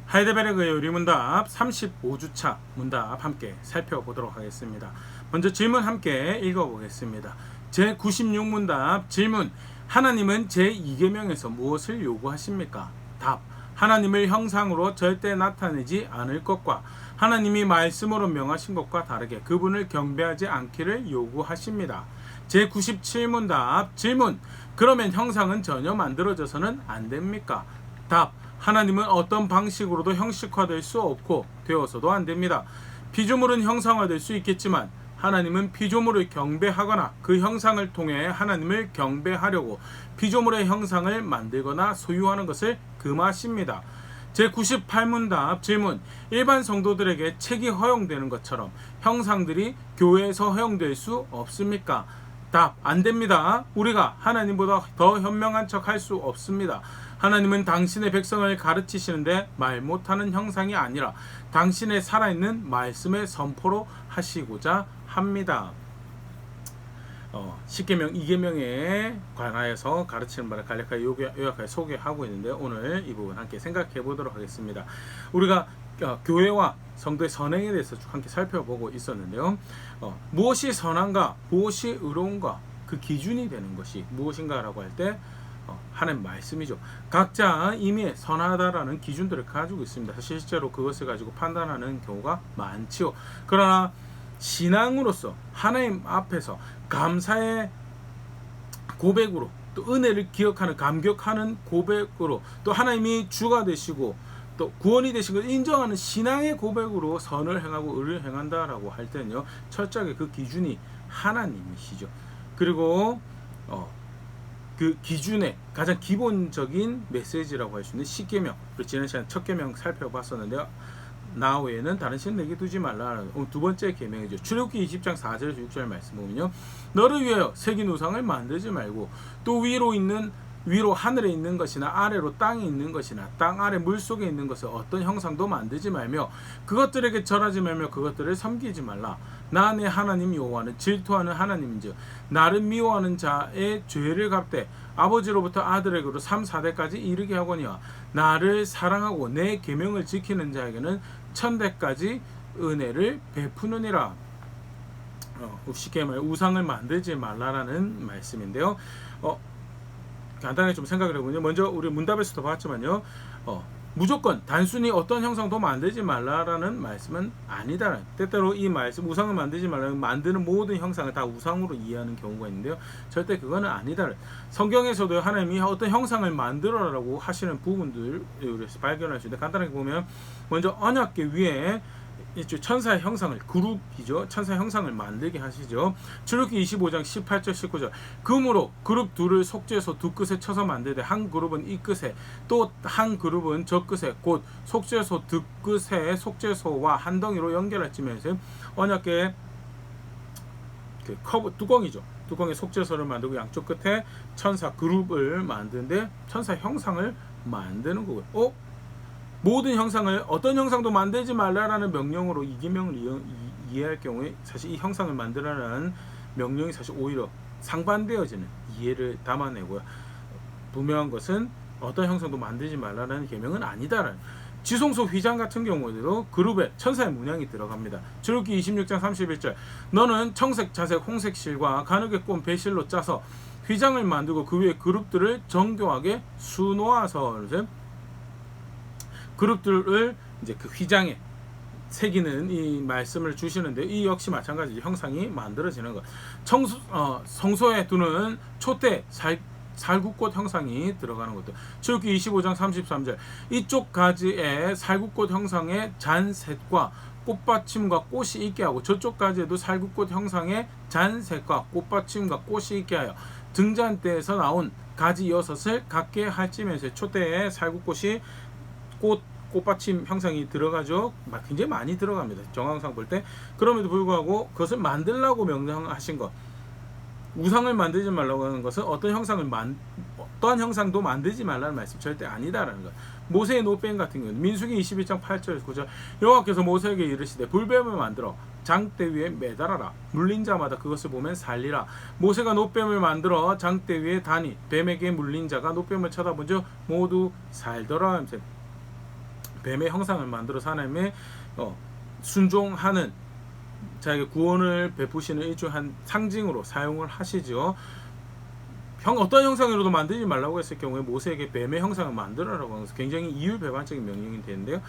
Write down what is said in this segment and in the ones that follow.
하이델베르그의 요리문답 35주차 문답 함께 살펴보도록 하겠습니다. 먼저 질문 함께 읽어보겠습니다. 제96문답 질문: 하나님은 제2계명에서 무엇을 요구하십니까? 답: 하나님을 형상으로 절대 나타내지 않을 것과 하나님이 말씀으로 명하신 것과 다르게 그분을 경배하지 않기를 요구하십니다. 제97문답 질문: 그러면 형상은 전혀 만들어져서는 안 됩니까? 답: 하나님은 어떤 방식으로도 형식화될 수 없고 되어서도 안 됩니다. 피조물은 형상화될 수 있겠지만 하나님은 피조물을 경배하거나 그 형상을 통해 하나님을 경배하려고 피조물의 형상을 만들거나 소유하는 것을 금하십니다. 제98문답 질문: 일반 성도들에게 책이 허용되는 것처럼 형상들이 교회에서 허용될 수 없습니까? 답: 안 됩니다. 우리가 하나님보다 더 현명한 척 할 수 없습니다. 하나님은 당신의 백성을 가르치시는데 말 못하는 형상이 아니라 당신의 살아있는 말씀의 선포로 하시고자 합니다. 10계명, 2계명에 관하여서 가르치는 바를 간략하게 요약하여 소개하고 있는데, 오늘 이 부분 함께 생각해 보도록 하겠습니다. 우리가 교회와 성도의 선행에 대해서 쭉 함께 살펴보고 있었는데요. 무엇이 선한가, 무엇이 의로운가, 그 기준이 되는 것이 무엇인가라고 할 때 하나님 말씀이죠. 각자 이미 선하다라는 기준들을 가지고 있습니다. 실제로 그것을 가지고 판단하는 경우가 많지요. 그러나 신앙으로서 하나님 앞에서 감사의 고백으로, 또 은혜를 기억하는 감격하는 고백으로, 또 하나님이 주가 되시고 또 구원이 되신 것을 인정하는 신앙의 고백으로 선을 행하고 의를 행한다라고 할 때는요, 철저하게 그 기준이 하나님이시죠. 그리고 그 기준의 가장 기본적인 메시지라고 할 수 있는 10계명, 지난 시간 첫 계명 살펴봤었는데요. 나 외에는 다른 신 내게 두지 말라는 두 번째 계명이죠. 출애굽기 20장 4절에서 6절 말씀 보면요, 너를 위하여 새긴 우상을 만들지 말고 또 위로 하늘에 있는 것이나 아래로 땅에 있는 것이나 땅 아래 물속에 있는 것을 어떤 형상도 만들지 말며 그것들에게 절하지 말며 그것들을 섬기지 말라. 나 내 하나님 여호와는 질투하는 하나님인즉 나를 미워하는 자의 죄를 갚되 아버지로부터 아들에게로 3, 4대까지 이르게 하거니와 나를 사랑하고 내 계명을 지키는 자에게는 1000대까지 은혜를 베푸느니라. 쉽게 말해 우상을 만들지 말라라는 말씀인데요. 간단하게 좀 생각을 해보면, 먼저 우리 문답에서도 봤지만요, 무조건 단순히 어떤 형상도 만들지 말라라는 말씀은 아니다. 때때로 이 말씀 우상을 만들지 말라는, 만드는 모든 형상을 다 우상으로 이해하는 경우가 있는데요, 절대 그거는 아니다. 성경에서도 하나님이 어떤 형상을 만들어라고 하시는 부분들을 발견할 수 있는데, 간단하게 보면 먼저 언약궤 위에 천사의 형상을, 그룹이죠, 천사의 형상을 만들게 하시죠. 출애굽기 25장 18절 19절 금으로 그룹 둘을 속죄소 두 끝에 쳐서 만들되 한 그룹은 이 끝에 또 한 그룹은 저 끝에 곧 속죄소 두 끝에 속죄소와 한 덩이로 연결할지면서 언약궤의 그 커브 뚜껑이죠. 뚜껑에 속죄소를 만들고 양쪽 끝에 천사 그룹을 만드는데 천사 형상을 만드는 거고요. 모든 형상을, 어떤 형상도 만들지 말라라는 명령으로 이 계명을 이해할 경우에 사실 이 형상을 만들라는 명령이 사실 오히려 상반되어지는 이해를 담아내고요. 분명한 것은 어떤 형상도 만들지 말라는 계명은 아니다라는. 지성소 휘장 같은 경우에도 그룹에 천사의 문양이 들어갑니다. 출애굽기 26장 31절 너는 청색, 자색, 홍색 실과 가늘게 꼰 배실로 짜서 휘장을 만들고 그 위에 그룹들을 정교하게 수놓아서 그룹들을 이제 그 휘장에 새기는 이 말씀을 주시는데, 이 역시 마찬가지 형상이 만들어지는 것. 성소에 두는 촛대, 살구꽃 형상이 들어가는 것도. 출애굽기 25장 33절 이쪽 가지에 살구꽃 형상의 잔셋과 꽃받침과 꽃이 있게 하고 저쪽 가지에도 살구꽃 형상의 잔셋과 꽃받침과 꽃이 있게 하여 등잔대에서 나온 가지 6을 갖게 할지면서 촛대에 살구꽃이 꽃받침 형상이 들어가죠. 굉장히 많이 들어갑니다. 정황상 볼 때. 그럼에도 불구하고 그것을 만들라고 명령하신 것, 우상을 만들지 말라고 하는 것은 어떤 형상도 만들지 말라는 말씀 절대 아니다라는 것. 모세의 노뱀 같은 경우는 민수기 21장 8절 9절 여호와께서 모세에게 이르시되 불뱀을 만들어 장대 위에 매달아라. 물린 자마다 그것을 보면 살리라. 모세가 노뱀을 만들어 장대 위에 다니 뱀에게 물린 자가 노뱀을 쳐다본 즉 모두 살더라. 뱀의 형상을 만들어서 하나님의 순종하는 자에게 구원을 베푸시는 일종의 한 상징으로 사용을 하시죠. 어떤 형상으로도 만들지 말라고 했을 경우에 모세에게 뱀의 형상을 만들어라고 하면서 굉장히 이율배반적인 명령이 되는데요.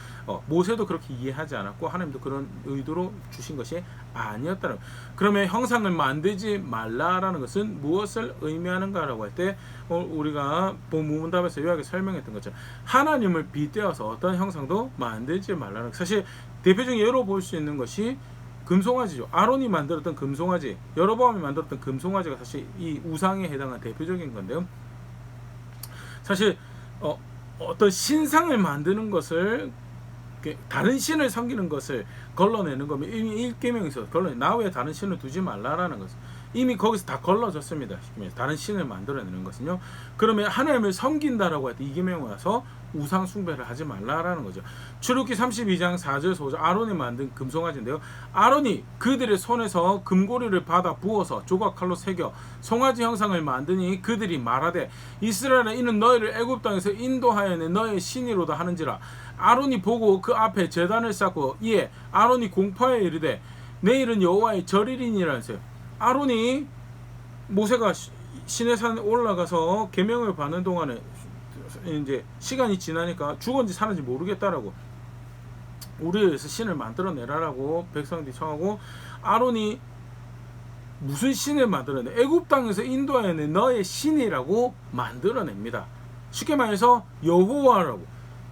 모세도 그렇게 이해하지 않았고 하나님도 그런 의도로 주신 것이 아니었다는. 그러면 형상을 만들지 말라라는 것은 무엇을 의미하는가라고 할 때 우리가 본 무문답에서 요약에 설명했던 것처럼 하나님을 빗대어서 어떤 형상도 만들지 말라는. 사실 대표적인 예로 볼 수 있는 것이 금송아지죠. 아론이 만들었던 금송아지, 여로보암이 만들었던 금송아지가 사실 이 우상에 해당한 대표적인 건데요. 사실 어떤 신상을 만드는 것을, 다른 신을 섬기는 것을 걸러내는 거면 이미 1계명에서 나 외에 다른 신을 두지 말라라는 것은 이미 거기서 다 걸러졌습니다. 다른 신을 만들어내는 것은요. 그러면 하나님을 섬긴다라고 할 때 2계명에 와서 우상 숭배를 하지 말라라는 거죠. 출애굽기 32장 4절 5절 아론이 만든 금송아지인데요. 아론이 그들의 손에서 금고리를 받아 부어서 조각 칼로 새겨 송아지 형상을 만드니 그들이 말하되 이스라엘아 이는 너희를 애굽 땅에서 인도하여 낸 너희의 신이로다 하는지라. 아론이 보고 그 앞에 제단을 쌓고 이에 아론이 공포하여 이르되 내일은 여호와의 절일이니라 하세요. 아론이 모세가 시내산에 올라가서 계명을 받는 동안에 이제 시간이 지나니까 죽었는지 사는지 모르겠다라고 우리에 의해서 신을 만들어내라라고 백성들이 청하고 아론이 무슨 신을 만들어내? 애굽 땅에서 인도하여 낸 너의 신이라고 만들어냅니다. 쉽게 말해서 여호와라고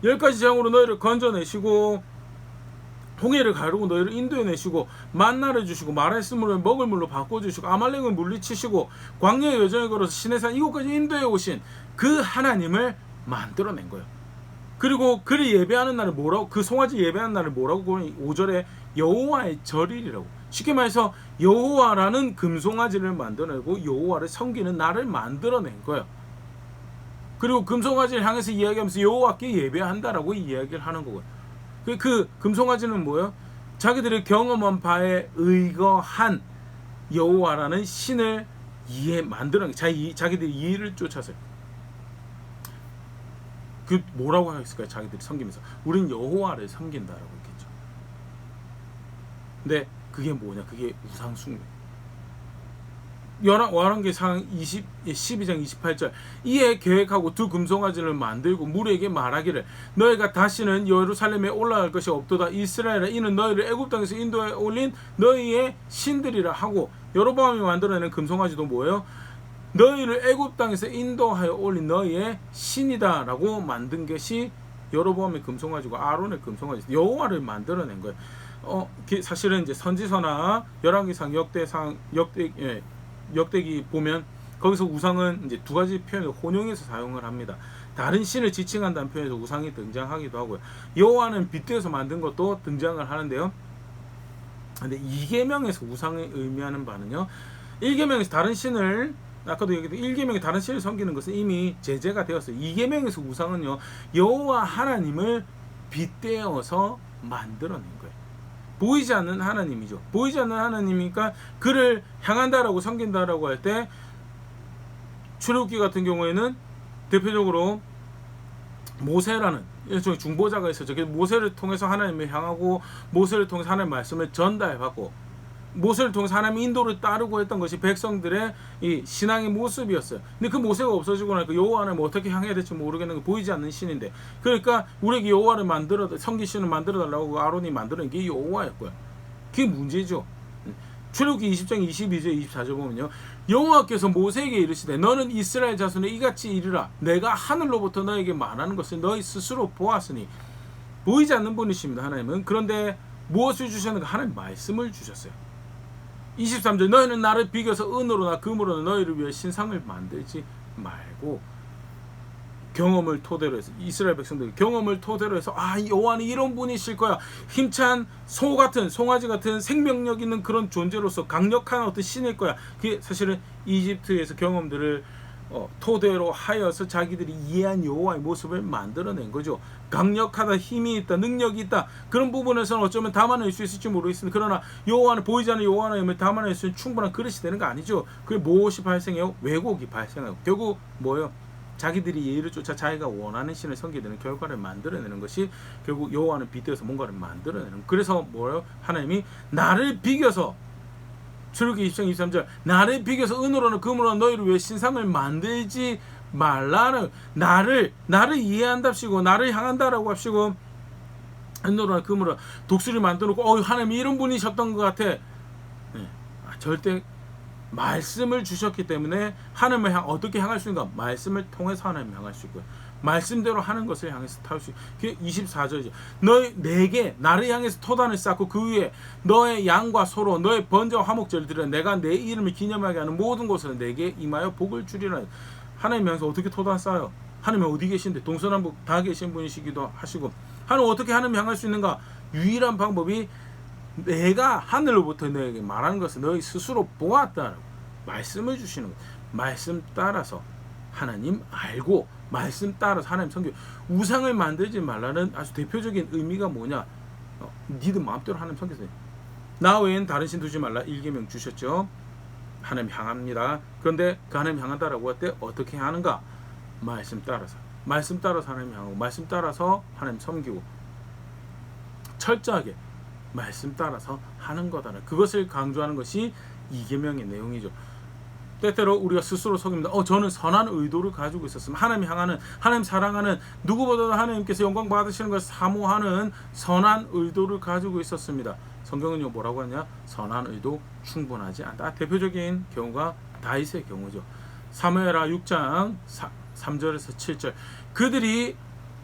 10가지 재앙으로 너희를 건져내시고 홍해를 가르고 너희를 인도해내시고 만나를 주시고 말했을 물을 먹을 물로 바꿔주시고 아말렉을 물리치시고 광야의 여정에 걸어서 시내산 이곳까지 인도해 오신 그 하나님을 만들어낸 거예요. 그리고 그를 예배하는 날을 뭐라고, 그 송아지 예배하는 날을 뭐라고 5절에 여호와의 절일이라고. 쉽게 말해서 여호와라는 금송아지를 만들어내고 여호와를 섬기는 날을 만들어낸 거예요. 그리고 금송아지를 향해서 이야기하면서 여호와께 예배한다라고 이야기를 하는 거고요. 그 금송아지는 뭐예요? 자기들이 경험한 바에 의거한 여호와라는 신을 만들어낸 거예요. 자기들이 이해를 쫓아서요. 그 뭐라고 하겠을까요? 자기들이 섬기면서 우린 여호와를 섬긴다라고 했겠죠. 근데 그게 뭐냐? 그게 우상숭배. 열왕기상 12장 28절 이에 계획하고 두 금송아지를 만들고 무리에게 말하기를 너희가 다시는 예루살렘에 올라갈 것이 없도다. 이스라엘아 이는 너희를 애굽 땅에서 인도에 올린 너희의 신들이라 하고. 여로보암이 만들어내는 금송아지도 뭐예요? 너희를 애굽 땅에서 인도하여 올린 너희의 신이다 라고 만든 것이 여로보암의 금송아지고 아론의 금송아지, 여호와를 만들어낸 거예요. 사실은 이제 선지서나 열왕기상 역대기 보면 거기서 우상은 이제 두 가지 표현을 혼용해서 사용을 합니다. 다른 신을 지칭한다는 표현에서 우상이 등장하기도 하고요. 여호와는 빗대어서 만든 것도 등장을 하는데요. 근데 2계명에서 우상을 의미하는 바는요. 1계명에서 다른 신을, 아까도 얘기했던 1계명에 다른 신을 섬기는 것은 이미 제재가 되었어요. 2계명에서 우상은요. 여호와 하나님을 빗대어서 만들어낸 거예요. 보이지 않는 하나님이죠. 보이지 않는 하나님이니까 그를 향한다라고 섬긴다라고 할 때 출애굽기 같은 경우에는 대표적으로 모세라는 일종의 중보자가 있었죠. 모세를 통해서 하나님을 향하고 모세를 통해서 하나님의 말씀을 전달받고 모세를 통해서 하나님의 인도를 따르고 했던 것이 백성들의 이 신앙의 모습이었어요. 근데 그 모세가 없어지고 나니까 여호와를 어떻게 향해야 될지 모르겠는 게 보이지 않는 신인데, 그러니까 우리에게 여호와를 섬길 신을 만들어 달라고 아론이 만드는 게 여호와였고요. 그게 문제죠. 출애굽기 20장 22절 24절 보면요. 여호와께서 모세에게 이르시되 너는 이스라엘 자손에 이같이 이르라. 내가 하늘로부터 너에게 말하는 것을 너희 스스로 보았으니. 보이지 않는 분이십니다. 하나님은. 그런데 무엇을 주셨는가? 하나님 말씀을 주셨어요. 23절 너희는 나를 비교해서 은으로나 금으로나 너희를 위해 신상을 만들지 말고, 경험을 토대로 해서 이스라엘 백성들 경험을 토대로 해서 여호와는 이런 분이실 거야. 힘찬 소 같은 송아지 같은 생명력 있는 그런 존재로서 강력한 어떤 신일 거야. 그게 사실은 이집트에서 경험들을 토대로 하여서 자기들이 이해한 여호와의 모습을 만들어낸 거죠. 강력하다, 힘이 있다, 능력이 있다. 그런 부분에서는 어쩌면 담아낼 수 있을지 모르겠습니다. 그러나 여호와는, 보이지 않는 여호와의 힘을 담아낼 수 있는 충분한 그릇이 되는 거 아니죠. 그게 무엇이 발생해요? 왜곡이 발생해요. 결국 뭐예요? 자기들이 예의를 쫓아 자기가 원하는 신을 섬기는 결과를 만들어내는 것이 결국 여호와는 빗대어서 뭔가를 만들어내는. 그래서 뭐예요? 하나님이 나를 비겨서 출애굽기 20장 23절 나를 비겨서 은으로나 금으로나 너희를 위해 신상을 만들지 말라는, 나를 이해한답시고 나를 향한다라고 합시고 은으로나 금으로나 독수리 만들어놓고 하나님이 이런 분이셨던 것 같아. 네. 절대 말씀을 주셨기 때문에 하나님을 어떻게 향할 수 있는가? 말씀을 통해서 하나님을 향할 수 있고요. 말씀대로 하는 것을 향해서 탈 수 있고. 그게 24절이죠. 내게 나를 향해서 토단을 쌓고 그 위에 너의 양과 소로 너의 번제와 화목제를 드려 내가 내 이름을 기념하게 하는 모든 곳에서 내게 임하여 복을 주리라. 하나님 향해서 어떻게 토단 쌓아요? 하나님은 어디 계신데? 동서남북 다 계신 분이시기도 하시고. 하나님 어떻게 하나님 향할 수 있는가? 유일한 방법이 내가 하늘로부터 너에게 말하는 것을 너희 스스로 보았다라고 말씀을 주시는 것. 말씀 따라서 하나님 알고 말씀 따라서 하나님 섬겨. 우상을 만들지 말라는 아주 대표적인 의미가 뭐냐? 니들 마음대로 하나님 섬기세요. 나 외엔 다른 신 두지 말라 일계명 주셨죠. 하나님 향합니다. 그런데 그 하나님 향한다라고 할 때 어떻게 하는가? 말씀 따라서 하나님 향하고 말씀 따라서 하나님 섬기고 철저하게 말씀 따라서 하는 거다라. 그것을 강조하는 것이 이계명의 내용이죠. 때때로 우리가 스스로 속입니다. 저는 선한 의도를 가지고 있었습니다. 하나님 향하는, 하나님 사랑하는, 누구보다도 하나님께서 영광 받으시는 것을 사모하는 선한 의도를 가지고 있었습니다. 성경은요 뭐라고 하냐? 선한 의도 충분하지 않다. 대표적인 경우가 다윗의 경우죠. 사무엘하 6장 3절에서 7절 그들이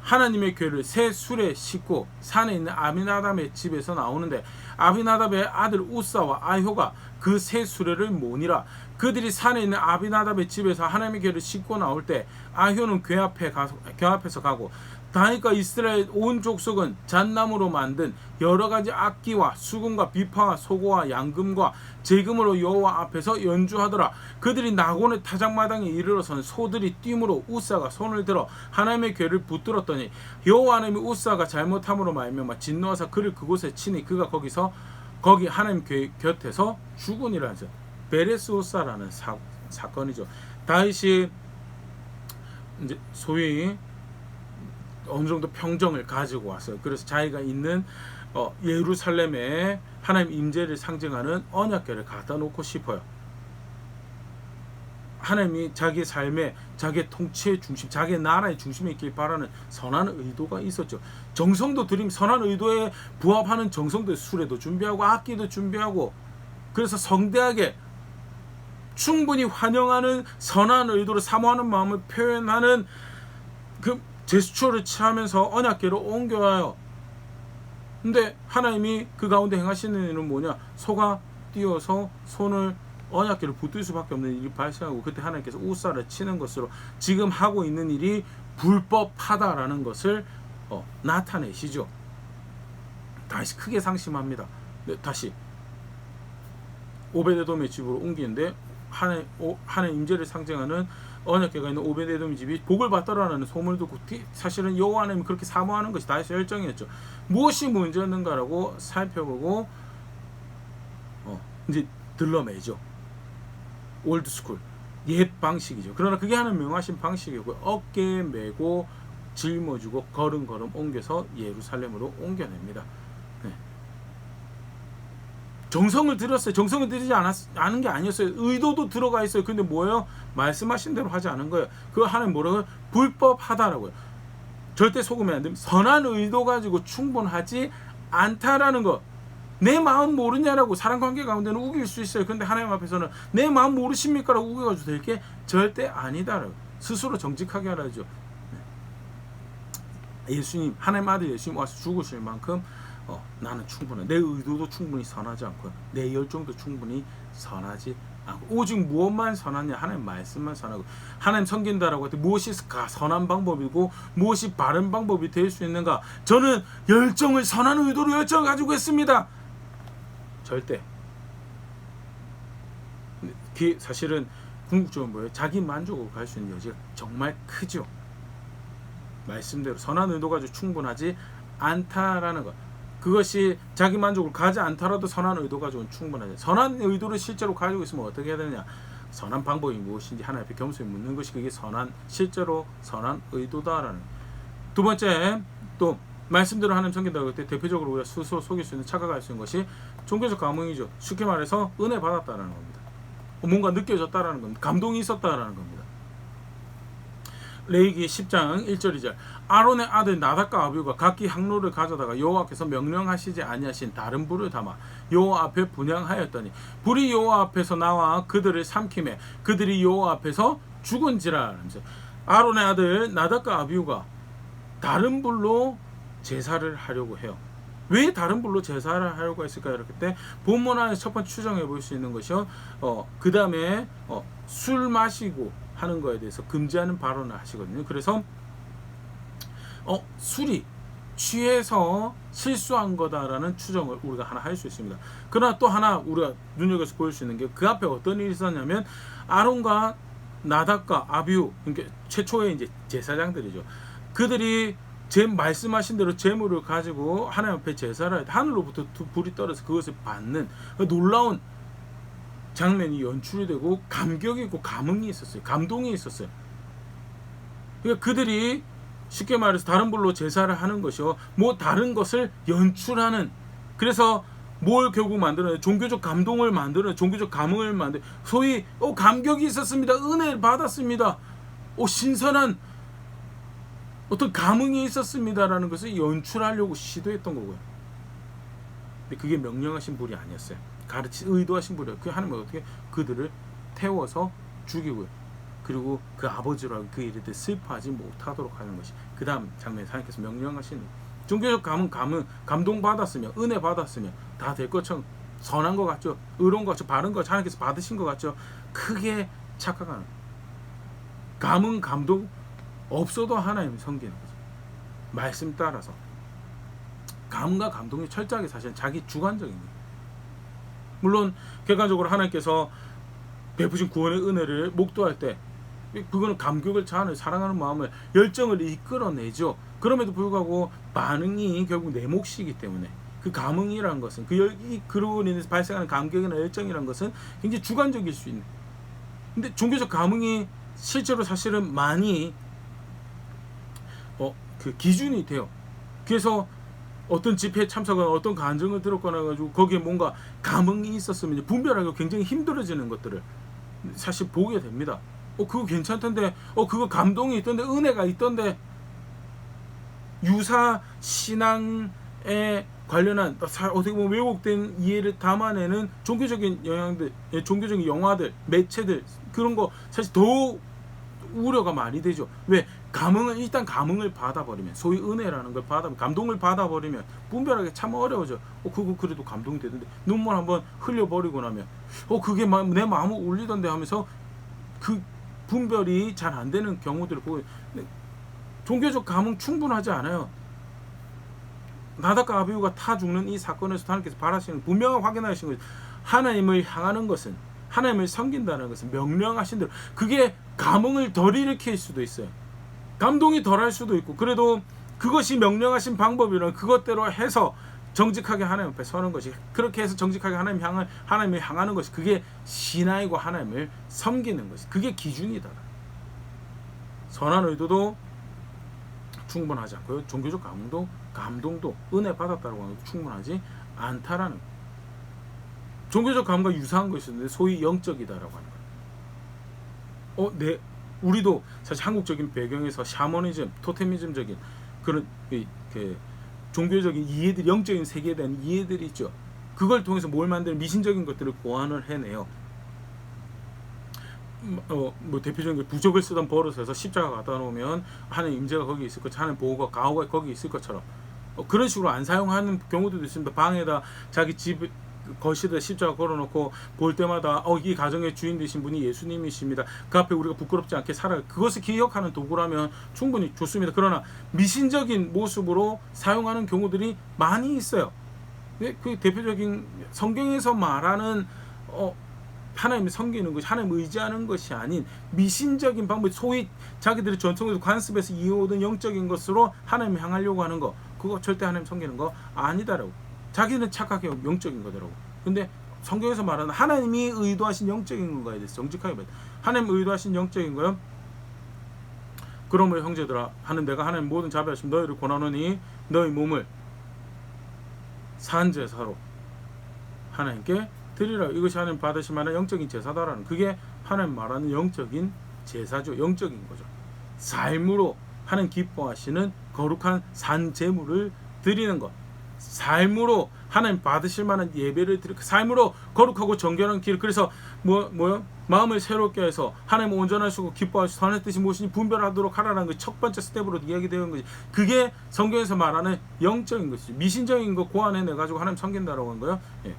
하나님의 교회를 새 술에 싣고 산에 있는 아비나답의 집에서 나오는데 아비나답의 아들 우사와 아효가 그 새 수레를 모니라. 그들이 산에 있는 아비나답의 집에서 하나님의 교회를 싣고 나올 때 아효는 궤 앞에서 가고 다윗과 이스라엘 온 족속은 잣나무로 만든 여러 가지 악기와 수금과 비파와 소고와 양금과 제금으로 여호와 앞에서 연주하더라. 그들이 나곤의 타작마당에 이르러선 소들이 뛰므로 우사가 손을 들어 하나님의 궤를 붙들었더니 여호와 하나님이 우사가 잘못함으로 말미암아 진노하사 그를 그곳에 치니 그가 거기 하나님 궤 곁에서 죽으니라 하죠. 베레스 우사라는 사건이죠. 다윗이 이제 소위 어느 정도 평정을 가지고 왔어요. 그래서 자기가 있는 예루살렘에 하나님 임재를 상징하는 언약궤를 갖다 놓고 싶어요. 하나님이 자기 삶에 자기 통치의 중심, 자기 나라의 중심에 있길 바라는 선한 의도가 있었죠. 정성도 드림, 선한 의도에 부합하는 정성도 수레도 준비하고 악기도 준비하고 그래서 성대하게 충분히 환영하는 선한 의도를 사모하는 마음을 표현하는 그 제스처를 취하면서 언약궤로 옮겨와요. 근데 하나님이 그 가운데 행하시는 일은 뭐냐? 소가 뛰어서 손을 언약궤를 붙들 수밖에 없는 일이 발생하고 그때 하나님께서 우사를 치는 것으로 지금 하고 있는 일이 불법하다라는 것을 나타내시죠. 다시 크게 상심합니다. 다시 오베데돔의 집으로 옮기는데 하나님 임재를 상징하는 언약궤가 있는 오베데돔 집이 복을 받더라라는 소문을 듣고 사실은 여호와 하나님이 그렇게 사모하는 것이 다윗의 열정이었죠. 무엇이 문제였는가라고 살펴보고 이제 들러매죠. 올드스쿨 옛 방식이죠. 그러나 그게 하나님 명하신 방식이고 어깨에 메고 짊어지고 걸음걸음 옮겨서 예루살렘으로 옮겨냅니다. 네. 정성을 들였어요. 정성을 들이지 않은 게 아니었어요. 의도도 들어가 있어요. 근데 뭐예요? 말씀하신 대로 하지 않은 거예요. 그거 하나님 뭐라고요? 불법하다라고요. 절대 속으면 안 됩니다. 선한 의도 가지고 충분하지 않다라는 것. 내 마음 모르냐라고 사랑관계 가운데는 우길 수 있어요. 근데 하나님 앞에서는 내 마음 모르십니까? 라고 우겨가지고 될 게 절대 아니다라고. 스스로 정직하게 하라죠. 예수님, 하나님 아들 예수님 와서 죽으실 만큼 나는 충분해. 내 의도도 충분히 선하지 않고 내 열정도 충분히 선하지 않고 오직 무엇만 선하냐? 하나님 말씀만 선하고 하나님 섬긴다라고 할 때 무엇이 선한 방법이고 무엇이 바른 방법이 될 수 있는가? 저는 열정을 선한 의도로 열정을 가지고 있습니다. 절대. 사실은 궁극적으로 뭐예요? 자기 만족으로 갈 수 있는 여지가 정말 크죠. 말씀대로 선한 의도 가지고 충분하지 않다라는 것. 그것이 자기 만족을 가지 않더라도 선한 의도 가지고는 충분하죠. 선한 의도를 실제로 가지고 있으면 어떻게 해야 되느냐? 선한 방법이 무엇인지 하나님 앞에 겸손히 묻는 것이 그게 실제로 선한 의도다라는. 두 번째, 또 말씀대로 하나님 섬긴다고 할 때 대표적으로 우리가 스스로 속일 수 있는 착각할 수 있는 것이 종교적 감흥이죠. 쉽게 말해서 은혜 받았다라는 겁니다. 뭔가 느껴졌다라는 겁니다. 감동이 있었다라는 겁니다. 레위기 10장 1절 2절 아론의 아들 나답과 아비후가 각기 향로를 가져다가 여호와께서 명령하시지 아니하신 다른 불을 담아 여호와 앞에 분향하였더니 불이 여호와 앞에서 나와 그들을 삼키매 그들이 여호와 앞에서 죽은지라. 아론의 아들 나답과 아비후가 다른 불로 제사를 하려고 해요. 왜 다른 불로 제사를 하려고 했을까요? 이렇게 때 본문 안에 첫 번째 추정해 볼 수 있는 것이요. 그 다음에 술 마시고 하는 거에 대해서 금지하는 발언을 하시거든요. 그래서 술이 취해서 실수한 거다라는 추정을 우리가 하나 할 수 있습니다. 그러나 또 하나 우리가 눈여겨서 볼 수 있는 게 그 앞에 어떤 일이 있었냐면 아론과 나답과 아비후, 그러니까 최초의 이제 제사장들이죠. 그들이 말씀하신 대로 제물을 가지고 하나님 앞에 제사를 할 때 하늘로부터 불이 떨어져서 그것을 받는 놀라운 장면이 연출이 되고 감격이 있고 감흥이 있었어요. 감동이 있었어요. 그러니까 그들이 쉽게 말해서 다른 불로 제사를 하는 것이요, 뭐 다른 것을 연출하는, 그래서 뭘 결국 만드는 종교적 감동을 만드는 종교적 감흥을 만드는, 소위 감격이 있었습니다. 은혜를 받았습니다. 신선한 어떤 감흥이 있었습니다라는 것을 연출하려고 시도했던 거고요. 근데 그게 명령하신 불이 아니었어요. 의도하신 불이에요. 그 하나님은 어떻게 그들을 태워서 죽이고요. 그리고 그 아버지로 그 일에 대해 슬퍼하지 못하도록 하는 것이 그 다음 장면에 하나님께서 명령하시는 종교적 감동 받았으면, 은혜 받았으면 다 될 것처럼 선한 것 같죠. 의로운 것 같죠. 바른 것 같죠. 하나님께서 받으신 것 같죠. 크게 착각하는 감동 없어도 하나님을 섬기는 거죠. 말씀 따라서 감과 감동이 철저하게 사실은 자기 주관적인 거예요. 물론 객관적으로 하나님께서 베푸신 구원의 은혜를 목도할 때 그거는 감격을 자아내 사랑하는 마음을 열정을 이끌어내죠. 그럼에도 불구하고 반응이 결국 내 몫이기 때문에 그 감흥이라는 것은 그로 인해서 발생하는 감격이나 열정이라는 것은 굉장히 주관적일 수 있는. 근데 종교적 감흥이 실제로 사실은 많이 그 기준이 돼요. 그래서 어떤 집회에 참석하거나 어떤 간증을 들었거나 가지고 거기에 뭔가 감흥이 있었으면 분별하기가 굉장히 힘들어지는 것들을 사실 보게 됩니다. 그거 괜찮던데, 그거 감동이 있던데, 은혜가 있던데. 유사 신앙에 관련한 어떻게 보면 왜곡된 이해를 담아내는 종교적인 영향들, 종교적인 영화들, 매체들, 그런 거 사실 더 우려가 많이 되죠. 왜? 일단 감흥을 받아버리면, 소위 은혜라는 걸 감동을 받아버리면 분별하기 참 어려워져. 그거 그래도 감동이 되던데, 눈물 한번 흘려버리고 나면 그게 내 마음을 울리던데 하면서 그 분별이 잘 안 되는 경우들을 보고, 종교적 감흥 충분하지 않아요. 나답과 아비후가 타 죽는 이 사건에서 하나님께서 바라시는, 분명히 확인하시는 것은 하나님을 향하는 것은, 하나님을 섬긴다는 것은 명령하신 대로, 그게 감흥을 덜 일으킬 수도 있어요. 감동이 덜할 수도 있고, 그래도 그것이 명령하신 방법이라면 그것대로 해서 정직하게 하나님 앞에 서는 것이, 그렇게 해서 정직하게 하나님을 향하는 것이, 그게 신앙이고 하나님을 섬기는 것이, 그게 기준이다. 선한 의도도 충분하지 않고요, 종교적 감동도 은혜 받았다고 하는 것도 충분하지 않다라는 거예요. 종교적 감과 유사한 것이 있는데 소위 영적이다라고 하는 거예요. 우리도 사실 한국적인 배경에서 샤머니즘, 토테미즘적인 그런 종교적인 이해들, 영적인 세계에 대한 이해들이 있죠. 그걸 통해서 뭘 만드는 미신적인 것들을 고안을 해내요. 대표적인 게 부적을 쓰던 버릇에서 십자가 갖다 놓으면 하나님 임재가 거기 있을 것처럼, 하나님 보호가 가호가 거기 있을 것처럼 그런 식으로 안 사용하는 경우도 있습니다. 방에다 자기 집 거실에 십자가 걸어놓고 볼 때마다 이 가정의 주인 되신 분이 예수님이십니다. 그 앞에 우리가 부끄럽지 않게 살아요. 그것을 기억하는 도구라면 충분히 좋습니다. 그러나 미신적인 모습으로 사용하는 경우들이 많이 있어요. 그 대표적인 성경에서 말하는 하나님을 섬기는 것이, 하나님을 의지하는 것이 아닌 미신적인 방법, 소위 자기들의 전통에서 관습에서 이어오던 영적인 것으로 하나님을 향하려고 하는 거, 그거 절대 하나님 섬기는 거 아니다라고. 자기는 착각해요. 영적인 거더라고. 근데 성경에서 말하는 하나님이 의도하신 영적인 거에 대해서 정직하게 봐야 돼. 하나님 의도하신 영적인 거요. 그러므로 형제들아 하는 내가 하나님 모든 자비하심 너희를 권하노니 너희 몸을 산 제사로 하나님께 드리라. 이것이 하나님 받으실 만한 영적인 제사다라는, 그게 하나님 말하는 영적인 제사죠. 영적인 거죠. 삶으로 하나님 기뻐하시는 거룩한 산 제물을 드리는 것, 삶으로 하나님 받으실 만한 예배를 드리고, 삶으로 거룩하고 정결한 길. 그래서 뭐요? 마음을 새롭게 해서 하나님 온전하시고 기뻐하시고 선의 뜻이 무엇인지 분별하도록 하라는 그 첫 번째 스텝으로 이야기되는 거지. 그게 성경에서 말하는 영적인 것이죠. 미신적인 거 고안해내 가지고 하나님 섬긴다라고 한 거예요. 예.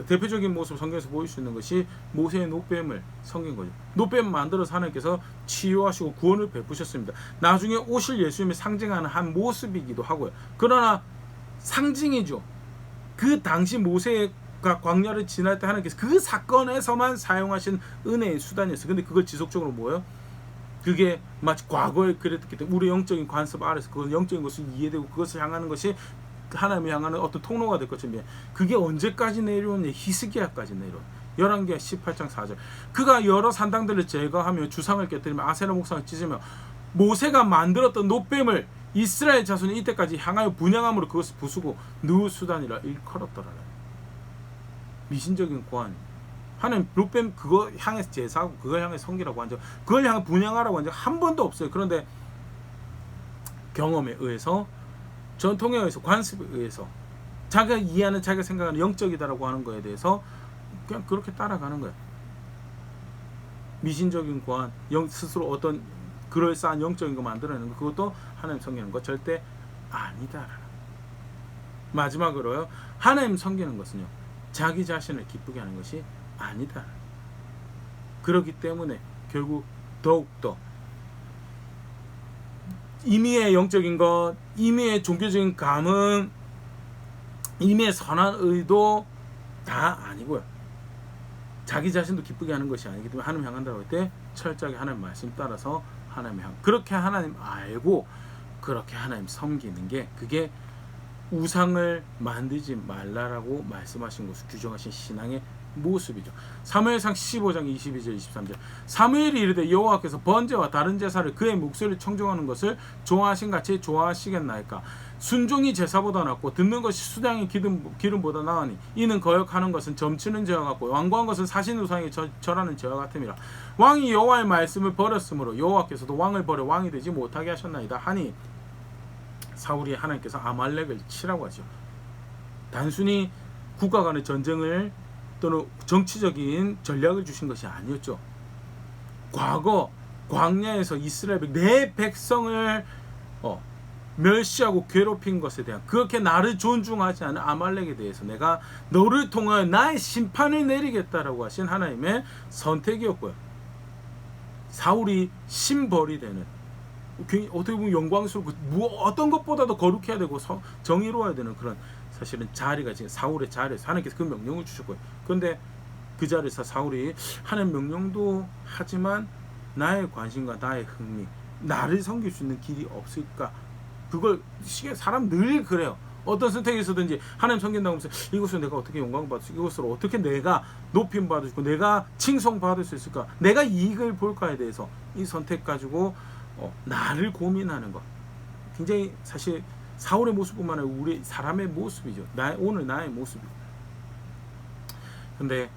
대표적인 모습 성경에서 보일 수 있는 것이 모세의 노뱀을 섬긴 거죠. 노뱀 만들어서 하나님께서 치유하시고 구원을 베푸셨습니다. 나중에 오실 예수님을 상징하는 한 모습이기도 하고요. 그러나 상징이죠. 그 당시 모세가 광야를 지날 때 하나님께서 그 사건에서만 사용하신 은혜의 수단이었어요. 근데 그걸 지속적으로 뭐예요? 그게 마치 과거에 그랬기 때문에 우리 영적인 관습 아래서 그건 영적인 것을 이해되고 그것을 향하는 것이 하나님이 향하는 어떤 통로가 될 것처럼, 그게 언제까지 내려오냐? 히스기야까지 내려온. 열왕기하 18장 4절. 그가 여러 산당들을 제거하며 주상을 깨뜨리며 아세라 목상을 찢으며 모세가 만들었던 노뱀을 이스라엘 자손이 이때까지 향하여 분양함으로 그것을 부수고 누 수단이라 일컬었더라. 미신적인 고안. 하나님 노뱀 그거 향해서 제사하고 그걸 향해 섬기라고 한 적, 그걸 향해 분양하라고 한 적 한 번도 없어요. 그런데 경험에 의해서, 전통에 의해서, 관습에 의해서 자기가 이해하는, 자기가 생각하는 영적이다라고 하는 거에 대해서 그냥 그렇게 따라가는 거예요. 미신적인 고안, 스스로 어떤 그럴싸한 영적인 거 만들어내는 거, 그것도 하나님 섬기는 거 절대 아니다. 마지막으로요, 하나님 섬기는 것은요 자기 자신을 기쁘게 하는 것이 아니다. 그렇기 때문에 결국 더욱더 임의의 영적인 것, 임의의 종교적인 감흥, 임의의 선한 의도 다 아니고요, 자기 자신도 기쁘게 하는 것이 아니기 때문에 하나님 향한다고 할 때 철저하게 하나님 말씀 따라서 하나님 향, 그렇게 하나님 알고 그렇게 하나님 섬기는 게, 그게 우상을 만들지 말라라고 말씀하신 것을 규정하신 신앙의 모습이죠. 사무엘상 15장 22절 23절. 사무엘이 이르되 여호와께서 번제와 다른 제사를 그의 목소리를 청종하는 것을 좋아하신 같이 좋아하시겠나이까. 순종이 제사보다 낫고 듣는 것이 수량의 기름보다 나으니 이는 거역하는 것은 점치는 죄와 같고 완고한 것은 사신 우상에 절하는 죄와 같음이라. 왕이 여호와의 말씀을 버렸으므로 여호와께서도 왕을 버려 왕이 되지 못하게 하셨나이다 하니, 사울이 하나님께서 아말렉을 치라고 하죠. 단순히 국가 간의 전쟁을 또는 정치적인 전략을 주신 것이 아니었죠. 과거 광야에서 이스라엘 내 백성을 멸시하고 괴롭힌 것에 대한, 그렇게 나를 존중하지 않은 아말렉에 대해서 내가 너를 통하여 나의 심판을 내리겠다라고 하신 하나님의 선택이었고요. 사울이 신벌이 되는, 어떻게 보면 영광스럽고 어떤 것보다도 거룩해야 되고 정의로워야 되는 그런 사실은 자리가 지금 사울의 자리에서 하나님께서 그 명령을 주셨고요. 그런데 그 자리에서 사울이 하나님 명령도 하지만 나의 관심과 나의 흥미, 나를 섬길 수 있는 길이 없을까? 그걸 사람 늘 그래요. 어떤 선택에서든지 하나님 섬긴다고 하면서 이것을 내가 어떻게 영광받을 수, 이것을 어떻게 내가 높임 받을 수 있고 내가 칭송 받을 수 있을까? 내가 이익을 볼까에 대해서 이 선택 가지고 나를 고민하는 것. 굉장히 사실 사울의 모습뿐만 아니라 우리 사람의 모습이죠. 오늘 나의 모습이고. 근데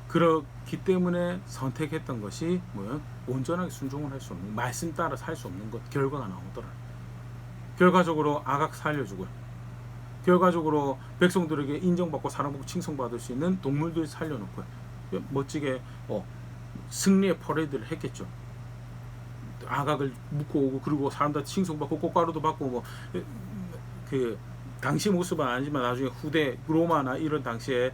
그렇기 때문에 선택했던 것이 뭐예요? 온전하게 순종을 할 수 없는, 말씀 따라서 할 수 없는 것, 결과가 나오더라. 결과적으로 아각 살려주고요. 결과적으로 백성들에게 인정받고 사랑받고 칭송받을 수 있는 동물들 살려놓고요. 멋지게 승리의 퍼레이드를 했겠죠. 아각을 묶고 오고, 그리고 사람들 칭송받고 꽃가루도 받고, 그 당시 모습은 아니지만 나중에 후대 로마나 이런 당시에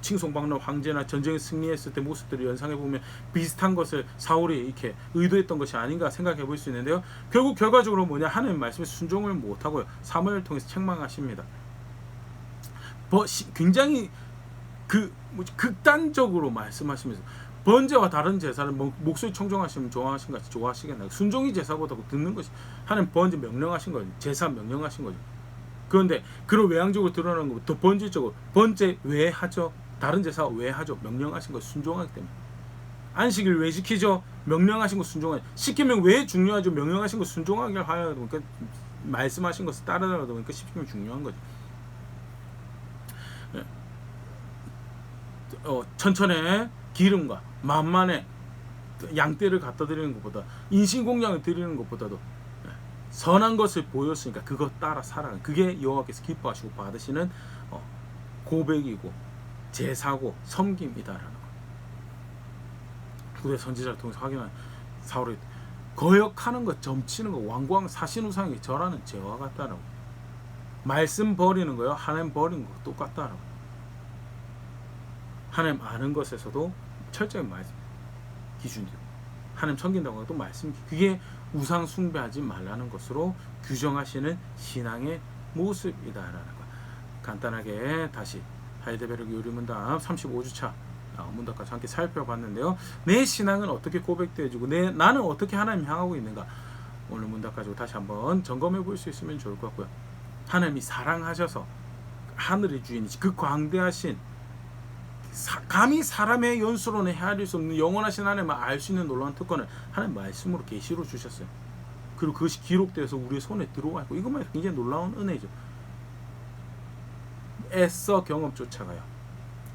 칭송받는 황제나 전쟁에 승리했을 때 모습들을 연상해 보면 비슷한 것을 사울이 이렇게 의도했던 것이 아닌가 생각해 볼 수 있는데요. 결국 결과적으로 뭐냐? 하나님 말씀에 순종을 못하고요, 사무엘을 통해서 책망하십니다. 굉장히 극단적으로 말씀하시면서 번제와 다른 제사를 목소리 청종하시면 좋아하신 같이 좋아하시겠나요? 순종이 제사보다 듣는 것이, 하나님 번제 명령하신 거예요. 제사 명령하신 거죠. 그런데 그런 외향적으로 드러나는 것보다 더 본질적으로 번째 왜 하죠? 다른 제사가 왜 하죠? 명령하신 거 순종하기 때문에. 안식일 왜 지키죠? 명령하신 거 순종하기. 시키면 왜 중요하죠? 명령하신 거 순종하기를 하여야 보니까 말씀하신 것을 따르다 보니까 시키면 중요한 거죠. 천천에 기름과 만만에 양떼를 갖다 드리는 것보다 인신공양을 드리는 것보다도 선한 것을 보였으니까 그것 따라 살아가는, 그게 여호와께서 기뻐하시고 받으시는 고백이고 제사고 섬김이다라는 거. 후대 선지자를 통해서 확인한 사울이 거역하는 것, 점치는 것, 완고한 사신우상에게 절하는 죄와 같다라고. 말씀 버리는 거요, 하나님 버리는 거 똑같다라고. 하나님 아는 것에서도 철저히 말씀 기준이고, 하나님 섬긴다고 해도 말씀, 그게 우상 숭배하지 말라는 것으로 규정하시는 신앙의 모습이다라는 것. 간단하게 다시 하이데베르크 요리문답 35주차 문답까지 함께 살펴봤는데요. 내 신앙은 어떻게 고백되어지고 나는 어떻게 하나님 향하고 있는가, 오늘 문답 가지고 다시 한번 점검해 볼 수 있으면 좋을 것 같고요. 하나님이 사랑하셔서 하늘의 주인이시 그 광대하신 감히 사람의 연수로는 헤아릴 수 없는 영원하신 하나님을 알 수 있는 놀라운 특권을 하나님 말씀으로 계시로 주셨어요. 그리고 그것이 기록되어서 우리의 손에 들어와 있고, 이것만 굉장히 놀라운 은혜죠. 애써 경험 쫓아가요.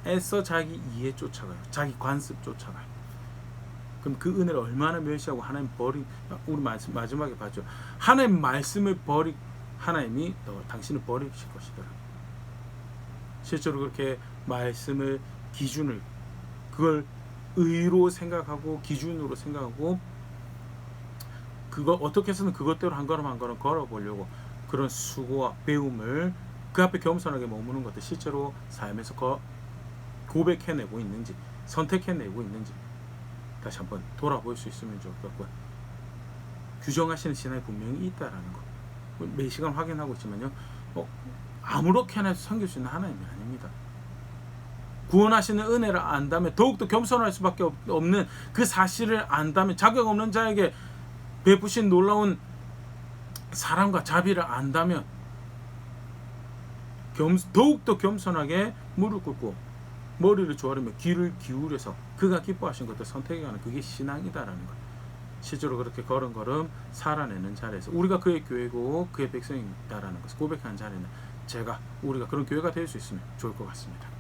애써 자기 이해 쫓아가요. 자기 관습 쫓아가요. 그럼 그 은혜를 얼마나 멸시하고 하나님 우리 마지막에 봤죠. 하나님 말씀을 하나님이 당신을 버리실 것이더라. 실제로 그렇게 말씀을 기준을, 그걸 의로 생각하고 기준으로 생각하고 그거 어떻게 해서는 그것대로 한 걸음 한 걸음 걸어보려고 그런 수고와 배움을 그 앞에 겸손하게 머무는 것들 실제로 삶에서 고백해내고 있는지, 선택해내고 있는지 다시 한번 돌아볼 수 있으면 좋을 것 같고요. 규정하시는 신앙이 분명히 있다라는 것 매 시간 확인하고 있지만요, 아무렇게나 섬길 수 있는 하나님이 아닙니다. 구원하시는 은혜를 안다면, 더욱더 겸손할 수밖에 없는 그 사실을 안다면, 자격 없는 자에게 베푸신 놀라운 사랑과 자비를 안다면 더욱더 겸손하게 무릎 꿇고 머리를 조아리며 귀를 기울여서 그가 기뻐하신 것을 선택해가는, 그게 신앙이다라는 것. 실제로 그렇게 걸음걸음 살아내는 자리에서 우리가 그의 교회고 그의 백성이다라는 것을 고백하는 자리는 우리가 그런 교회가 될 수 있으면 좋을 것 같습니다.